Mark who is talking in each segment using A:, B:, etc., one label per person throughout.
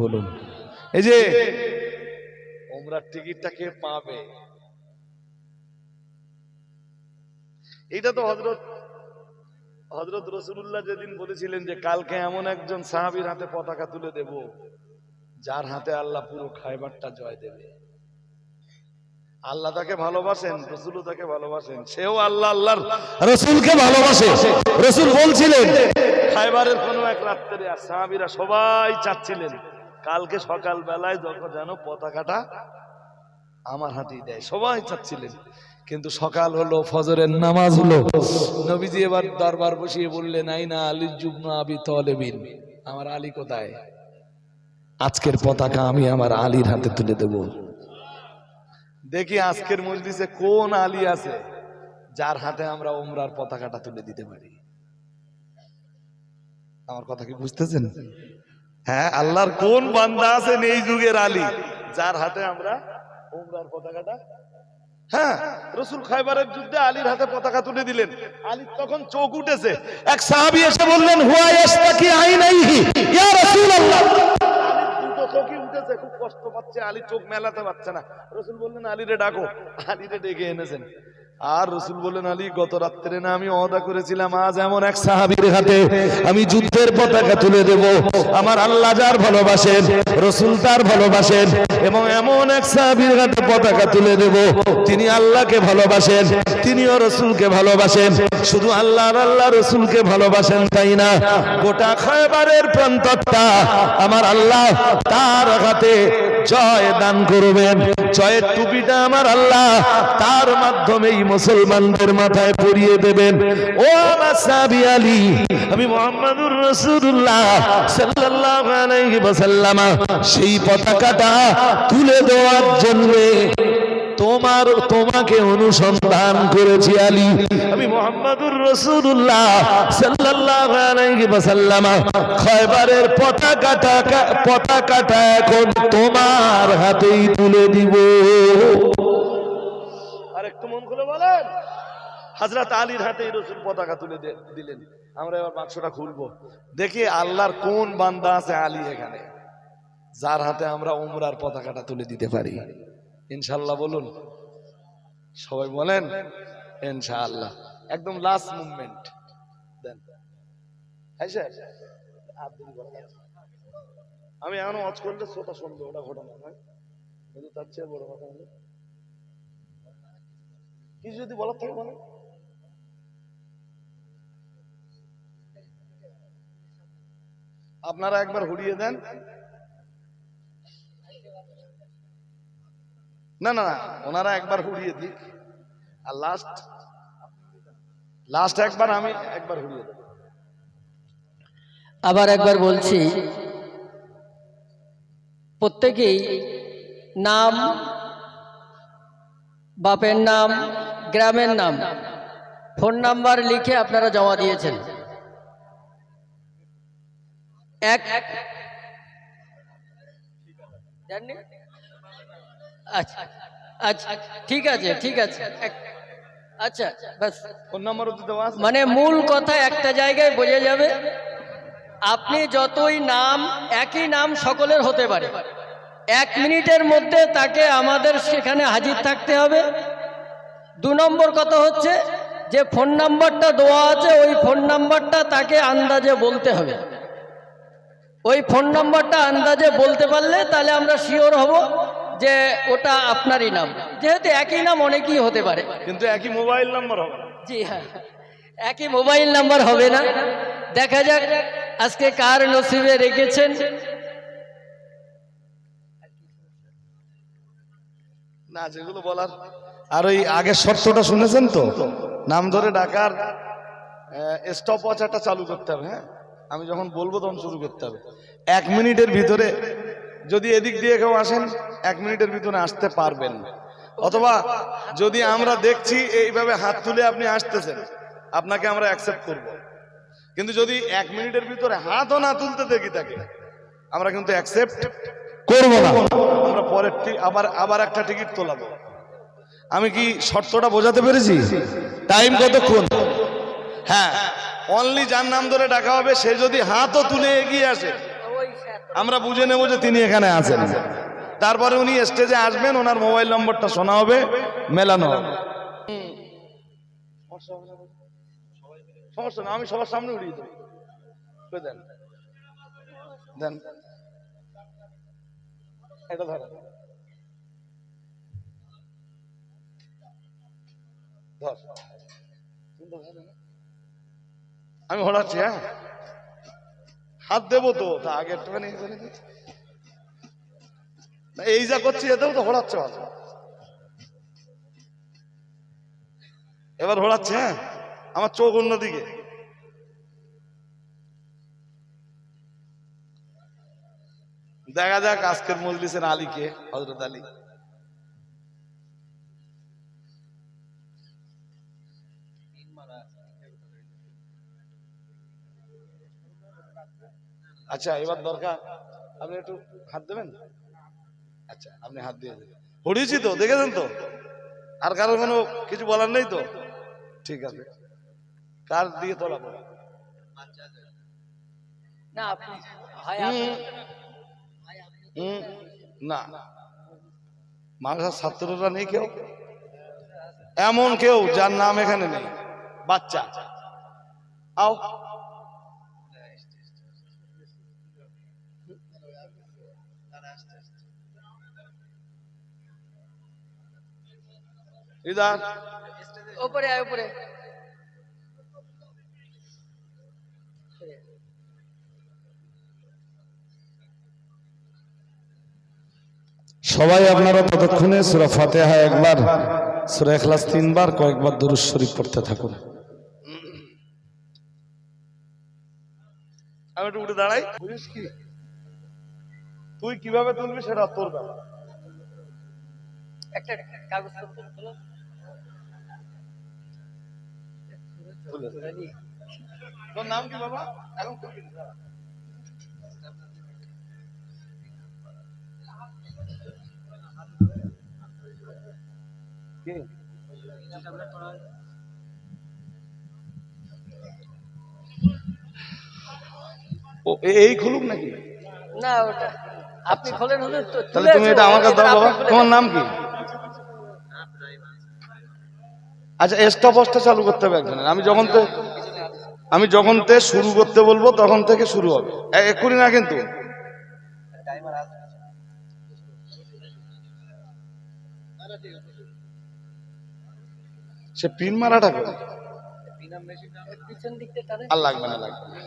A: বলুন, এই যে ওমরার টিকিটটা কে পাবে? এটা তো হযরত রাসূলুল্লাহ যেদিন বলেছিলেন যে কালকে এমন একজন সাহাবীর হাতে পতাকা তুলে দেব যার হাতে আল্লাহ পুরো খায়বারটা জয় দেবে। আল্লাহ তাকে ভালোবাসেন, রাসূলও তাকে ভালোবাসেন, সেও আল্লাহ আল্লাহর রাসূলকে ভালোবাসে। রাসূল বলছিলেন খায়বারের কোনো এক রাত্রে আর সাহাবীরা সবাই চাচ্ছিলেন কালকে সকাল বেলায় যখন যেন পতাকাটা আমার হাতেই দেয়, সবাই চাচ্ছিলেন। কিন্তু সকাল হলো, ফজরের নামাজ হলো, নবীজি এবার দরবার বসিয়ে বললেন আইনা আলী ইবনে আবি তালিব, আমার আলী কোথায়? আজকের পতাকা আমি আমার আলীর হাতে তুলে দেব। দেখি আজকের মজলিসে কোন আলী আছে যার হাতে আমরা উমরার পতাকাটা তুলে দিতে পারি। আমার কথা কি বুঝতেছেন? হ্যাঁ, আল্লাহর কোন বান্দা আছেন এই যুগের আলী যার হাতে আমরা উমরার পতাকাটা? হ্যাঁ, রাসূল খায়বারের যুদ্ধে আলীর হাতে পতাকা তুলে দিলেন। আলী তখন চোখ উঠেছে, এক সাহাবী এসে বললেন হুয়া ইয়াশতাকি আইনাইহি ইয়া রাসূলুল্লাহ। আলীর দুটো চোখই উঠেছে, খুব কষ্ট পাচ্ছে, আলী চোখ মেলাতে পারছে না। রাসূল বললেন আলীরে ডাকো। আলীরে ডেকে এনেছেন। আর রাসূল বললেন আলী গত রাত্রে না আমি ওয়াদা করেছিলাম আজ এমন এক সাহাবীর হাতে আমি যুদ্ধের পতাকা তুলে দেব, আমার আল্লাহ যার ভালোবাসেন, রাসূল তার ভালোবাসেন, এবং এমন এক সাহাবীর হাতে পতাকা তুলে দেব তিনি আল্লাহকে ভালোবাসেন, তিনিও রাসূলকে ভালোবাসেন। শুধু আল্লাহ আর আল্লাহ রাসূলকে ভালোবাসেন তাই না, গোটা খায়বারের প্রান্তরটা আমার আল্লাহ তার হাতে জয় দান করবেন। জয়ের টুপিটা আমার আল্লাহ তার মাধ্যমেই মুসলমানদের মাথায় পরিয়ে দেবেন। ও আমার সাহাবী আলী, আমি মুহাম্মদুর রাসূলুল্লাহ সাল্লাল্লাহু আলাইহি ওয়াসাল্লাম সেই পতাকাটা তুলে দেওয়ার জন্য তোমাকে অনুসন্ধান করেছি আলী। আমি মুহাম্মদুর রাসূলুল্লাহ সাল্লাল্লাহু আলাইহি ওয়াসাল্লাম খায়বারের পতাকাটা এখন তোমার হাতেই তুলে দিব। আর একটু মন খুলে বলেন, হযরত আলীর হাতেই রাসূল পতাকা তুলে দিলেন। আমরা এবার বাক্সটা খুলবো, দেখি আল্লাহর কোন বান্দা আছে আলী এখানে যার হাতে আমরা উমরার পতাকাটা তুলে দিতে পারি। ইনশাআল্লাহ বলুন, সবাই বলেন ইনশাআল্লাহ। একদম লাস্ট মুভমেন্ট দেন। আমি এখনো ওয়াজ করলে শ্রোতা শুনবে, ওটা ঘটনা নয়, কিন্তু তার চেয়ে বড় কথা হলো কিছু যদি বলার থাকে বলেন। আপনারা একবার হুড়িয়ে দেন। না না না, ওনারা একবার হুড়িয়ে দিক, আর লাস্ট একবার আমি একবার হুড়িয়ে দেব।
B: আবার একবার বলছি, প্রত্যেকেই নাম, বাপের নাম, গ্রামের নাম, ফোন নাম্বার লিখে আপনারা জমা দিয়েছেন। আচ্ছা আচ্ছা, ঠিক আছে ঠিক আছে, আচ্ছা বাস,
A: ফোন নাম্বারও তো দেওয়া আছে।
B: মানে মূল কথা একটা জায়গায় বোঝা যাবে। আপনি যতই নাম, একই নাম সকলের হতে পারে, 1 মিনিটের মধ্যে তাকে আমাদের সেখানে হাজির থাকতে হবে। 2 নম্বর কথা হচ্ছে যে ফোন নাম্বারটা দেওয়া আছে ওই ফোন নাম্বারটা তাকে আন্দাজে বলতে হবে। ওই ফোন নাম্বারটা আন্দাজে বলতে পারলে তাহলে আমরা শিওর হব যে ওটা আপনারই নাম, যেহেতু একই নাম অনেকেই হতে পারে,
A: কিন্তু একই মোবাইল নাম্বার হবে না।
B: জি হ্যাঁ, একই মোবাইল নাম্বার হবে না। দেখা যাক আজকে কার নসিবে রেখেছেন।
A: না যেগুলো বলার, আর ওই আগের শর্তটা শুনেছেন তো, নাম ধরে ডাকার স্টপ ওয়াচটা চালু করতে হবে। হ্যাঁ, আমি যখন বলবো তখন শুরু করতে হবে। 1 মিনিটের ভিতরে যদি এদিক দিয়ে কেউ আসেন 1 মিনিটের ভিতরে আসতে পারবেন, অথবা যদি আমরা দেখছি এইভাবে হাত তুলে আপনি আসতেছেন আপনাকে আমরা অ্যাকসেপ্ট করব, কিন্তু যদি 1 মিনিটের ভিতরে হাতও না তুলতে দেখি তাকে আমরা কিন্তু অ্যাকসেপ্ট করব না। আমরা পরের আবার একটা টিকিট তোলাবো। আমি কি শর্তটা বোঝাতে পেরেছি? টাইম কতক্ষণ? হ্যাঁ, অনলি যার নাম ধরে ডাকা হবে সে যদি হাতও তুলে এগিয়ে আসে আমরা বুঝে নেব যে তিনি এখানে আছেন। তারপরে উনি স্টেজে আসবেন, ওনার মোবাইল নম্বরটা শোনা হবে, মেলানো হবে। সমস্যা না, আমি সবার সামনে উড়িয়ে দেবো। দেন দেন, এটা ধরেন, ধর। আমি হলাচ্ছি, হ্যাঁ হাত দেবো তো, তা আগে একটুখানি এই যা করছি এতেও তো হড়াচ্ছে ভালো। এবার হড়াচ্ছে, হ্যাঁ আমার চোখ অন্যদিকে। দেখা যাক আজকের মজলিসের আলীকে, হযরত আলী। আচ্ছা এবার দরকার, আপনি একটু হাত দেবেন। আচ্ছা আপনি হাত দিয়ে দেবেন। পড়িয়েছি তো, দেখেছেন তো, আর কারোর কোনো কিছু বলার নেই তো? ঠিক আছে, কার দিয়ে তোলা পড়া?
B: না আপনি
A: না, মাদ্রাসার ছাত্ররা নেই কেউ, এমন কেউ যার নাম এখানে নেই? বাচ্চা আও, ইদার
B: উপরে আয়, উপরে।
A: সবাই আপনারা ততক্ষণে সূরা ফাতিহা একবার, সূরা ইখলাস 3 বার, কয়েকবার দুরূদ শরীফ পড়তে থাকুন। আমি একটু উঠে দাঁড়াই, বুঝিস কি তুই কিভাবে তুলবি সেটা তোর ব্যাপার।
B: একটা কাগজ তোলো।
A: তোর নাম কি বাবা? এখন কি ও এই খুলুক নাকি?
B: না ওটা আপনি খোলেন, হুজুর তো।
A: তাহলে তুমি এটা আমার কাছে দাও বাবা। তোমার নাম কি? আচ্ছা স্টপওয়াচটা চালু করতে হবে একজনের। আমি যখন শুরু করতে বলবো তখন থেকে শুরু হবে, এক্ষুনি না কিন্তু। সে পিন মারাটা করে আর লাগবে না, লাগবে না।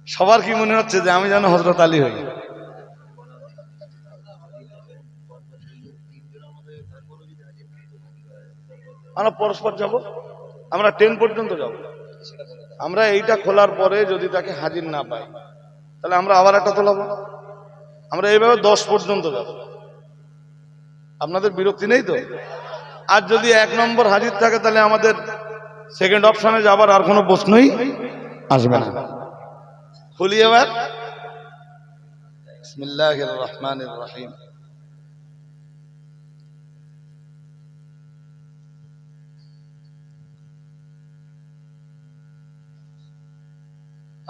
A: সবার কি মনে হচ্ছে যে আমি যেন হযরত আলী হই? আমরা পরস্পর যাব, আমরা 10 পর্যন্ত যাব। আমরা এইটা খোলার পরে যদি তাকে হাজির না পাই তাহলে আমরা আবার একটা তোলাবো। আমরা এইভাবে 10 পর্যন্ত যাব। আপনাদের বিরক্তি নেই তো? আর যদি 1 নম্বর হাজির থাকে তাহলে আমাদের সেকেন্ড অপশনে যাবার আর কোনো প্রশ্নই আসবে না। খুলি এবার। বিসমিল্লাহির রহমানির রহিম।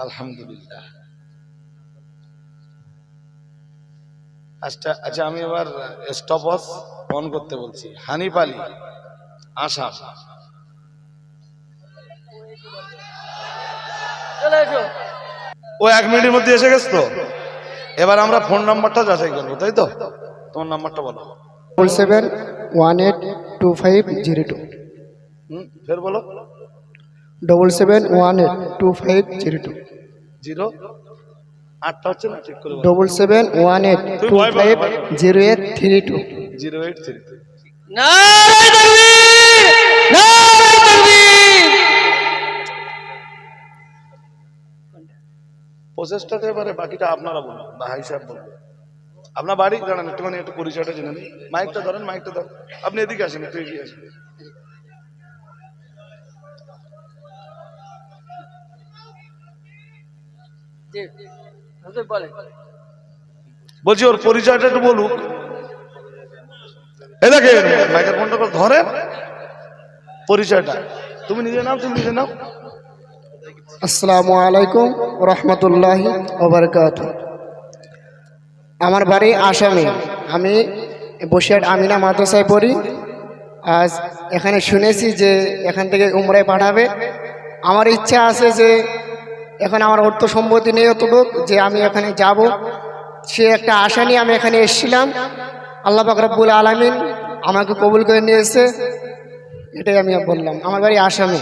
A: আলহামদুলিল্লাহ। আচ্ছা আমি এবার স্টপওয়াচ অন করতে বলছি। হানিফ আলী, আসাম।
B: চলে এসো।
A: ও 1 মিনিটের মধ্যে এসে গেছে তো। এবার আমরা ফোন নাম্বারটা যাচাই করবো, তাই তো? তোমার নাম্বারটা বলো।
C: 77182502।
A: ফের বলো।
C: 77182502।
A: 0 8টা হচ্ছে না, ঠিক করে বলো।
C: 7718250832।
A: 083।
B: নারে তাকবীর, নারে তাকবীর।
A: প্রসেসটাতে এবারে বাকিটা আপনারা বলুন, ভাই সাহেব বলুন। আপনার বাড়ি জানান, একটুখানি একটু পরিচয়টা জেনে নিন। মাইকটা ধরেন, মাইকটা ধরেন। আপনি এদিকে আসেন, একটু এগিয়ে আসেন।
B: জি হুজুর বলেন।
A: বলছি ওর পরিচয়টা একটু বলুক। এই দেখেন মাইক্রোফোনটা ধরেন, পরিচয়টা তুমি নিজে নাও, তুমি নিজে নাও।
C: আসসালামু আলাইকুম রহমতুল্লাহি ওবরকাত। আমার বাড়ি আসামে, আমি বসিরহাট আমিনা মাদ্রাসায় পড়ি। আজ এখানে শুনেছি যে এখান থেকে উমরায় পাঠাবে। আমার ইচ্ছা আছে যে এখন আমার অর্থ সম্পত্তি নেই অতটুক যে আমি এখানে যাব, সে একটা আশা নিয়ে আমি এখানে এসেছিলাম। আল্লাহ পাক রব্বুল আলামিন আমাকে কবুল করে নিয়েছে, এটাই আমি বললাম। আমার বাড়ি আসামে।